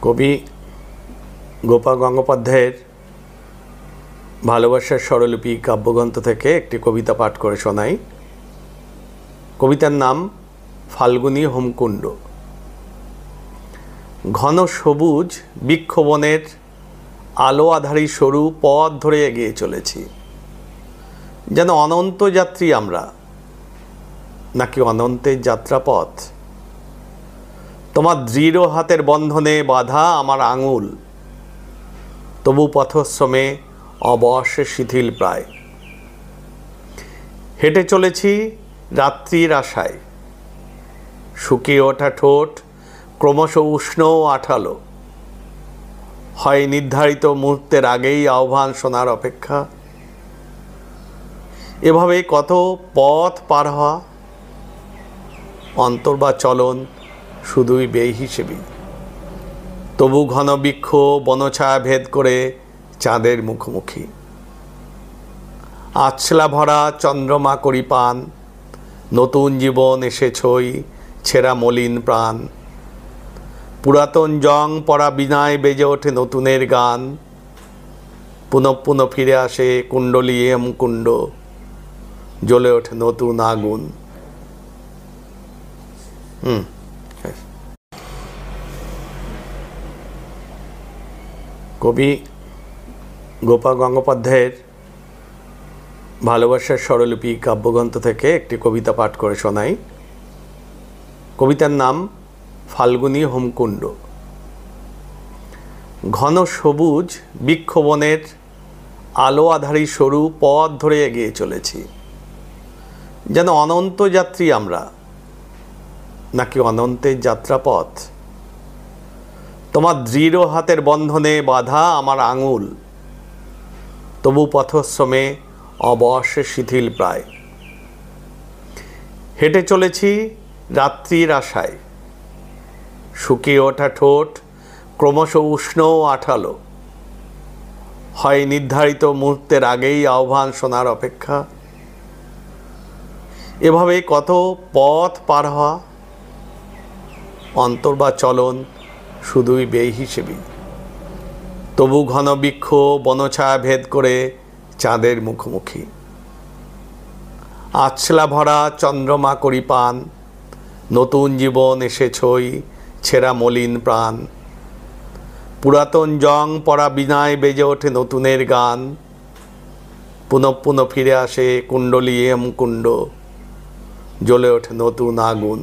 কবি গোপাল গঙ্গোপাধ্যায়ের ভালোবাসার স্বরলিপি কাব্যগ্রন্থ থেকে একটি কবিতা পাঠ করে শোনাই। কবিতার নাম ফাল্গুনী হোমকুণ্ড। ঘন সবুজ বৃক্ষবনের আলো আধারী সরু পথ ধরে এগিয়ে চলেছি, যেন অনন্ত যাত্রী আমরা, নাকি অনন্তের যাত্রাপথ। তোমার দৃঢ় হাতের বন্ধনে বাঁধা আমার আঙুল, তবু পথশ্রমে অবশ্যই শিথিল প্রায়। হেঁটে চলেছি রাত্রির আশায়, শুকিয়ে ওঠা ঠোঁট ক্রমশ উষ্ণ ও আঠালো। হয় নির্ধারিত মুহূর্তের আগেই আহ্বান শোনার অপেক্ষা। এভাবে কত পথ পার হওয়া, অন্তর বা চলন শুধুই বেহিসেবি। তবু ঘন বৃক্ষ বনছায়া ভেদ করে চাঁদের মুখোমুখি। আছলা ভরা চন্দ্রমা করি পান, নতুন জীবন এসেছই ছেঁড়া মলিন প্রাণ। পুরাতন জং পড়া বিনায় বেজে ওঠে নতুনের গান। পুনঃ পুনঃ ফিরে আসে কুণ্ডলী এম কুণ্ড, জ্বলে ওঠে নতুন আগুন। কবি গোপাল গঙ্গোপাধ্যায়ের ভালোবাসার স্বরলিপি কাব্যগ্রন্থ থেকে একটি কবিতা পাঠ করে শোনাই। কবিতার নাম ফাল্গুনী হোমকুণ্ড। ঘন সবুজ বৃক্ষবনের আলো আধারী সরু পথ ধরে এগিয়ে চলেছি, যেন অনন্ত যাত্রী আমরা, নাকি অনন্তের যাত্রাপথ। তোমার দৃঢ় হাতের বন্ধনে বাঁধা আমার আঙুল, তবু পথশ্রমে অবশ্যই শিথিল প্রায়। হেঁটে চলেছি রাত্রির আশায়, শুকিয়ে ওঠা ঠোঁট ক্রমশ উষ্ণ ও আঠালো। হয় নির্ধারিত মুহূর্তের আগেই আহ্বান শোনার অপেক্ষা। এভাবে কত পথ পার হওয়া, অন্তর বা চলন শুধুই বেহিসেবি। তবু ঘন বৃক্ষ বনছায়া ভেদ করে চাঁদের মুখোমুখি। আছলা ভরা চন্দ্রমা করি পান, নতুন জীবন এসেছই ছেঁড়া মলিন প্রাণ। পুরাতন জং পড়া বিনায় বেজে ওঠে নতুনের গান। পুনঃ পুনঃ ফিরে আসে কুণ্ডলী এম কুণ্ড, জ্বলে ওঠে নতুন আগুন।